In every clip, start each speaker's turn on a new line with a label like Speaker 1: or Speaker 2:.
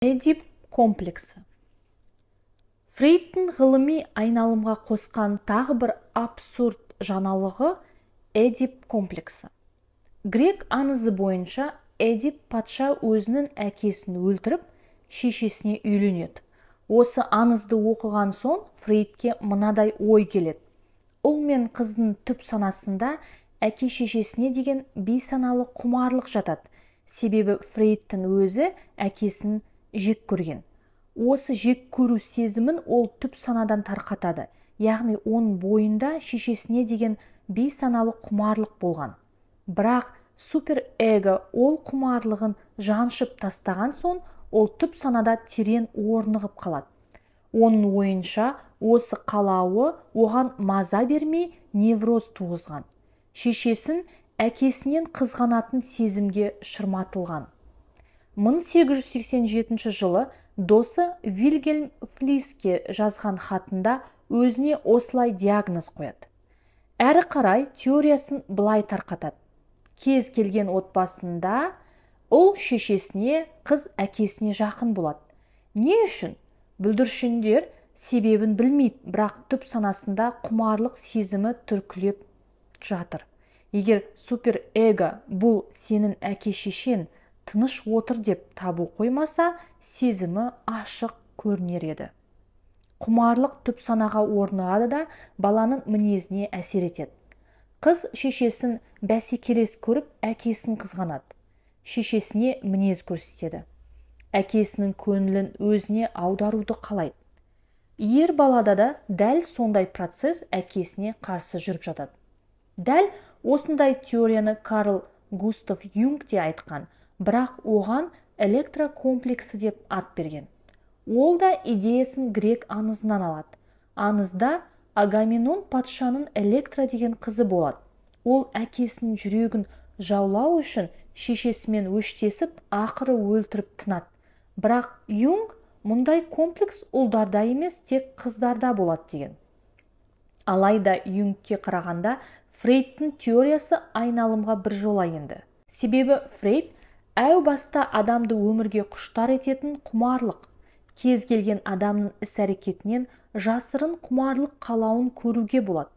Speaker 1: Эдип комплексі. Фрейдтің ғылыми айналымға қосқан тағы бір абсурд жаңалығы Эдип комплексі. Грек аңызы бойынша Эдип патша өзінің әкесін өлтіріп, шешесіне үйленеді. Осы аңызды оқыған соң Фрейдке мынадай ой келеді. Ұл мен қыздың түп санасында әке шешесіне деген бейсаналы құмарлық жатады. Себебі Фрейдтің өзі әкесін жек көрген. Осы жек көру сезімін ол түп санадан тарқатады. Яғни оның бойында шешесіне деген бейсаналы құмарлық болған. Бірақ суперэго ол құмарлығын жаншып тастаған соң, ол түп санада терең орнығып қалады. Оның ойынша осы қалауы оған маза бермей невроз туғызған. Шешесін әкесінен қызғанатын сезімге шырматылған. 1887 жылы досы Вильгельм Флиске жазған хатында өзіне осылай диагноз қояды. Әрі қарай теориясын былай тарқатады. Кез келген отбасында ұл шешесіне, қыз әкесіне жақын болады. Не үшін? Бүлдіршіндер себебін білмейді, бірақ түп санасында құмарлық сезімі түркілеп жатыр. Егер суперэго бұл сенің әке-шешең тыныш отыр деп табу қоймаса, сезімі ашық көрінер еді. Құмарлық түп санаға орнығады да баланың мінезіне әсер етеді. Қыз шешесін бәсекелес көріп, әкесін қызғанады. Шешесіне мінез көрсетеді. Әкесінің көңілін өзіне аударуды қалайды. Ер балада да дәл сондай процесс әкесіне қарсы жүріп жатады. Дәл осындай теорияны Карл Густав Юнг те айтқан, бірақ оған электрокомплексі деп ат берген. Ол да идеясын грек аңызынан алады. Аңызда Агамемнон патшаның Электра деген қызы болады. Ол әкесінің жүрегін жаулау үшін шешесімен өштесіп, ақыры өлтіріп тынады. Бірақ Юнг мұндай комплекс ұлдарда емес, тек қыздарда болады деген. Алайда Юнгке қарағанда Фрейдтің теориясы айналымға бір жола енді. Себебі Фрейд әу баста адамды өмірге құштар ететін құмарлық, кез келген адамның іс-әрекетінен жасырын құмарлық қалауын көруге болады.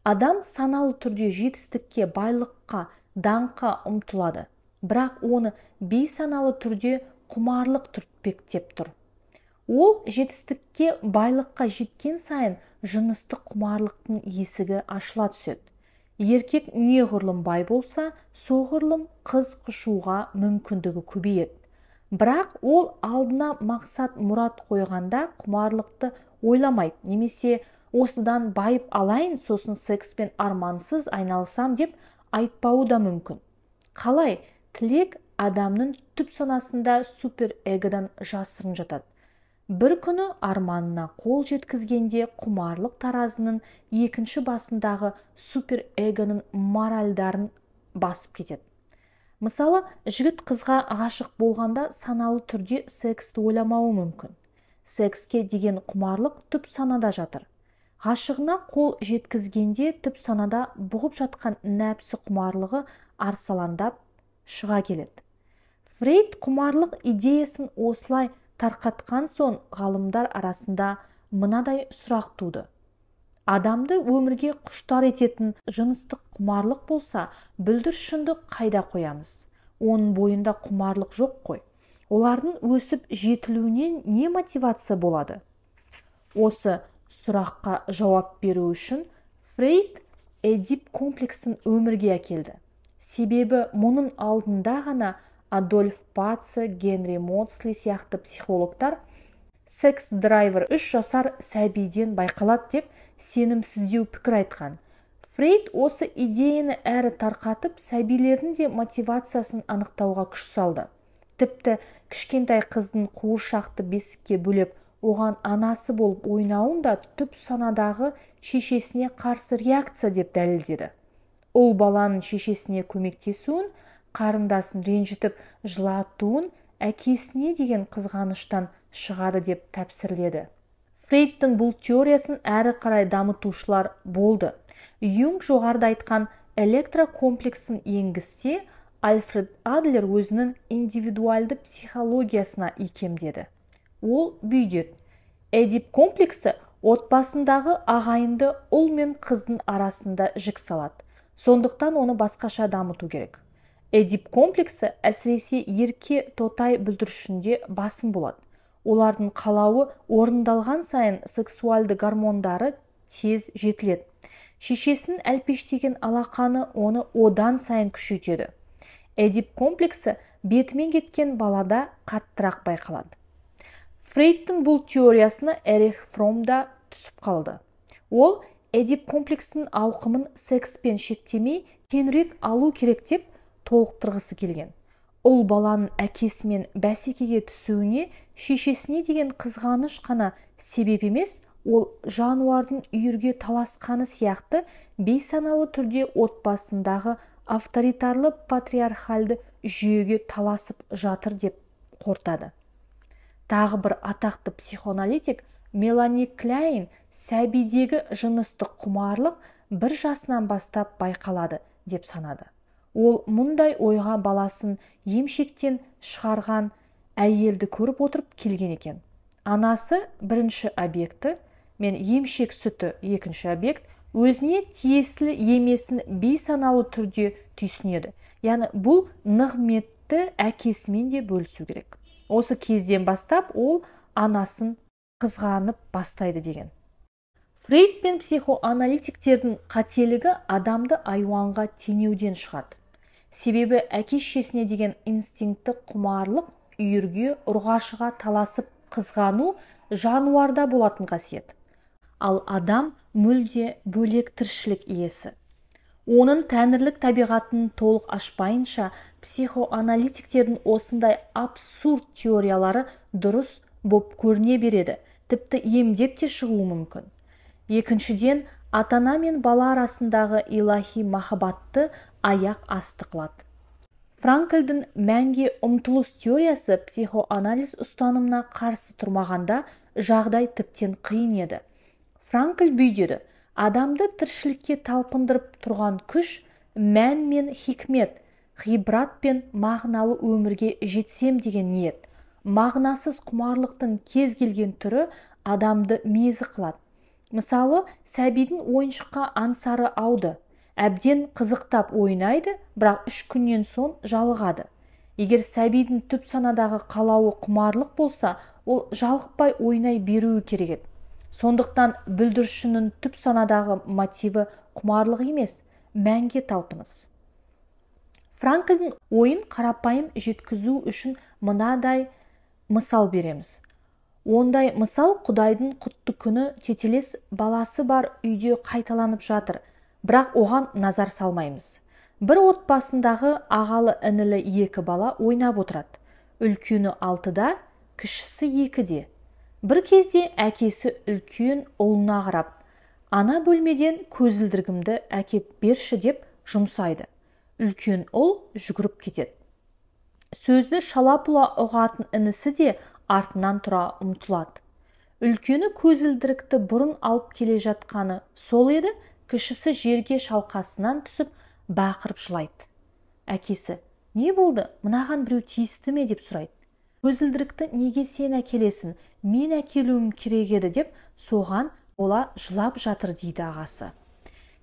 Speaker 1: Адам саналы түрде жетістікке, байлыққа, даңққа ұмтылады, бірақ оны бейсаналы түрде құмарлық түртпектеп тұр. Ол жетістікке, байлыққа жеткен сайын жыныстық құмарлықтың есігі ашыла түседі. Еркек неғұрлым бай болса, соғұрлым қыз құшуға мүмкіндігі көбейеді. Бірақ ол алдына мақсат мұрат қойғанда құмарлықты ойламайды, немесе осыдан байып алайын, сосын секспен армансыз айналысам деп айтпауы да мүмкін. Қалай? Тілек адамның түп санасында суперэгодан жасырын жатады. Бір күні арманына қол жеткізгенде құмарлық таразының екінші басындағы суперэгоның моральдарын басып кетеді. Мысалы, жігіт қызға ғашық болғанда саналы түрде сексті ойламауы мүмкін. Секске деген құмарлық түп санада жатыр. Ғашығына қол жеткізгенде түп санада бұғып жатқан нәпсі құмарлығы арсаландап шыға келеді. Фрейд құмарлық идеясын осылай тарқатқан соң ғалымдар арасында мынадай сұрақ туды. Адамды өмірге құштар ететін жыныстық құмарлық болса, бүлдіршінді қайда қоямыз? Оның бойында құмарлық жоқ қой. Олардың өсіп жетілуіне не мотивация болады? Осы сұраққа жауап беру үшін Фрейд Эдип комплексін өмірге әкелді. Себебі мұның алдында ғана Адольф Паце, Генри Моцли сияқты психологтар секс-драйвер 3 жасар сәбиден байқалады деп сенімсіздеу пікір айтқан. Фрейд осы идеяны әрі тарқатып, сәбилердің де мотивациясын анықтауға күш салды. Тіпті кішкентай қыздың қуыршақты бесікке бөлеп, оған анасы болып ойнауын да түп санадағы шешесіне қарсы реакция деп дәлелдеді. Ұл баланың шешесіне көмектесуін, қарындасын ренжітіп жылатуын әкесіне деген қызғаныштан шығады деп тәпсірледі. Фрейдтің бұл теориясын әрі қарай дамытушылар болды. Юнг жоғарыда айтқан электрокомплексін енгізсе, Альфред Адлер өзінің индивидуалды психологиясына икемдеді. Ол бүйдет. Эдип комплексі отбасындағы ағайынды ұл мен қыздың арасында жік салады. Сондықтан оны басқаша дамыту керек. Эдип комплексі әсіресе ерке тотай бүлдіршінде басым болады. Олардың қалауы орындалған сайын сексуалды гормондары тез жетіледі. Шешесінің әлпештеген алақаны оны одан сайын күшейтеді. Эдип комплексі бетімен кеткен балада қаттырақ байқалады. Фрейдтің бұл теориясына Эрих Фромм да түсіп қалды. Ол Эдип комплексінің ауқымын секспен шектемей кеңірек алу керек деп толықтырғысы келген. Ұл баланың әкесімен бәсекеге түсуіне шешесіне деген қызғаныш қана себеп емес, ол жануардың үйірге таласқаны сияқты бейсаналы түрде отбасындағы авторитарлы патриархалды жүйеге таласып жатыр деп қортады. Тағы бір атақты психоаналитик Мелани Кляйн сәбидегі жыныстық құмарлық 1 жасынан бастап байқалады деп санады. Ол мұндай ойға баласын емшектен шығарған әйелді көріп отырып келген екен. Анасы бірінші объекті мен емшек сүті екінші объект, өзіне тиесілі емесін бейсаналы түрде түйсінеді. Яғни бұл нығметті әкесімен де бөлісу керек. Осы кезден бастап ол анасын қызғанып бастайды деген. Фрейд пен психоаналитиктердің қателігі адамды айуанға теңеуден шығады. Себебі әке-шешесіне деген инстинкті құмарлық, үйірге, ұрғашыға таласып қызғану жануарда болатын қасиет. Ал адам мүлде бөлек тіршілік иесі. Оның тәңірлік табиғатын толық ашпайынша, психоаналитиктердің осындай абсурд теориялары дұрыс боп көріне береді, тіпті емдеп те шығуы мүмкін. Екіншіден, ата-ана мен бала арасындағы илахи махаббатты аяқ асты қылады. Франкльдің мәнге ұмтылыс теориясы психоанализ ұстанымына қарсы тұрмағанда жағдай тіптен қиын еді. Франкль бүйдеді: адамды тіршілікке талпындырып тұрған күш мән мен хикмет, ғибрат пен мағыналы өмірге жетсем деген ниет. Мағынасыз құмарлықтың кез келген түрі адамды мезі қылады. Мысалы, сәбидің ойыншыққа аңсары ауды, әбден қызықтап ойнайды, бірақ 3 күннен соң жалығады. Егер сәбидің түп санадағы қалауы құмарлық болса, ол жалықпай ойнай беруі керек еді. Сондықтан бүлдіршіннің түп санадағы мотиві құмарлық емес, мәнге талпыныс. Франкльдің ойын қарапайым жеткізу үшін мынадай мысал береміз. Ондай мысал Құдайдың құтты күні тетелес баласы бар үйде қайталанып жатыр, бірақ оған назар салмаймыз. Бір отбасындағы ағалы інілі 2 бала ойнап отырады. Үлкені 6-да, кішісі 2-де. Бір кезде әкесі үлкен ұлына қарап: ана бөлмеден көзілдірігімді әкеп берші деп жұмсайды. Үлкен ұл жүгіріп кетеді. Сөзді шала-пұла ұғатын інісі де артынан тұра ұмтылады. Үлкені көзілдірікті бұрын алып келе жатқаны сол еді, кішісі жерге шалқасынан түсіп бақырып жылайды. Әкесі: не болды, мынаған біреу тиісті ме деп сұрайды. Көзілдірікті неге сен әкелесің, мен әкелуім керек еді деп соған ола жылап жатыр дейді ағасы.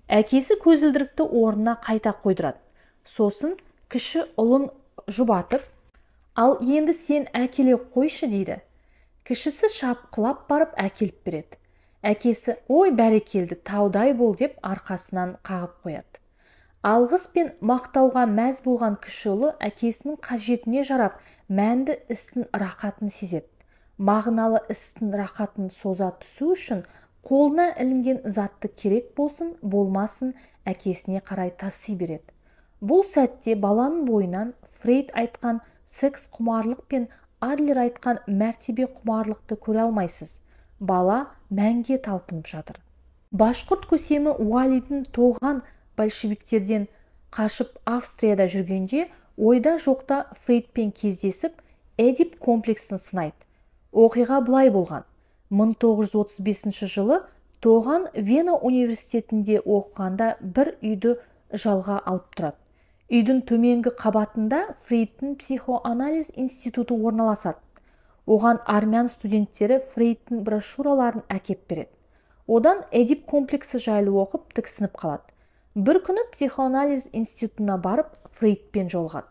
Speaker 1: Әкесі көзілдірікті орнына қайта қойдырады. Сосын кіші ұлын жұбатып: ал енді сен әкеле қойшы дейді. Кішісі шапқылап барып әкеліп береді. Әкесі: ой бәрекелді, таудай бол деп арқасынан қағып қояды. Алғыс пен мақтауға мәз болған кіші ұлы әкесінің қажетіне жарап, мәнді істің рақатын сезеді. Мағыналы істің рақатын соза түсу үшін қолына ілінген затты керек болсын, болмасын әкесіне қарай таси береді. Бұл сәтте баланың бойынан Фрейд айтқан секс құмарлық пен Адлер айтқан мәртебе құмарлықты көре алмайсыз. Бала мәнге талпынып жатыр. Башқұрт көсемі Уалидің тоған большевиктерден қашып Австрияда жүргенде, ойда жоқта Фрейдпен кездесіп, Эдип комплексін сынайды. Оқиға былай болған: 1935 жылы тоған Вена университетінде оқығанда бір үйді жалға алып тұрады. Үйдің төменгі қабатында Фрейдтің психоанализ институты орналасады. Оған армян студенттері Фрейдтің брошюраларын әкеп береді. Одан Эдип комплексі жайлы оқып тіксініп қалады. Бір күні психоанализ институтына барып Фрейдпен жолығады.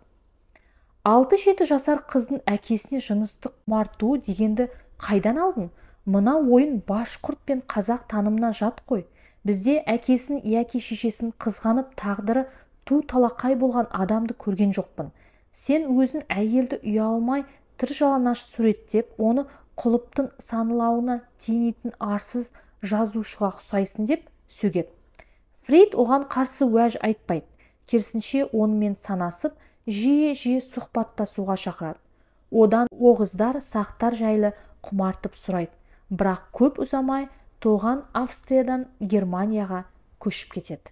Speaker 1: 6-7 жасар қыздың әкесіне жыныстық құмарту дегенді қайдан алдың? Мына ойын башқұрт пен қазақ танымына жат қой. Бізде әкесін яки шешесін қызғанып тағдыры ту талақай болған адамды көрген жоқпын. Сен өзін әйелді ұялмай тыр жалаңаш суреттеп, оны құлыптың санылауына теңейтін арсыз жазушыға ұқсайсың деп сөгеді. Фрейд оған қарсы уәж айтпайды. Керісінше онымен санасып, жиі-жиі сұхбаттасуға шақырады. Одан оғыздар, сақтар жайлы құмартып сұрайды. Бірақ көп ұзамай тоған Австриядан Германияға көшіп кетеді.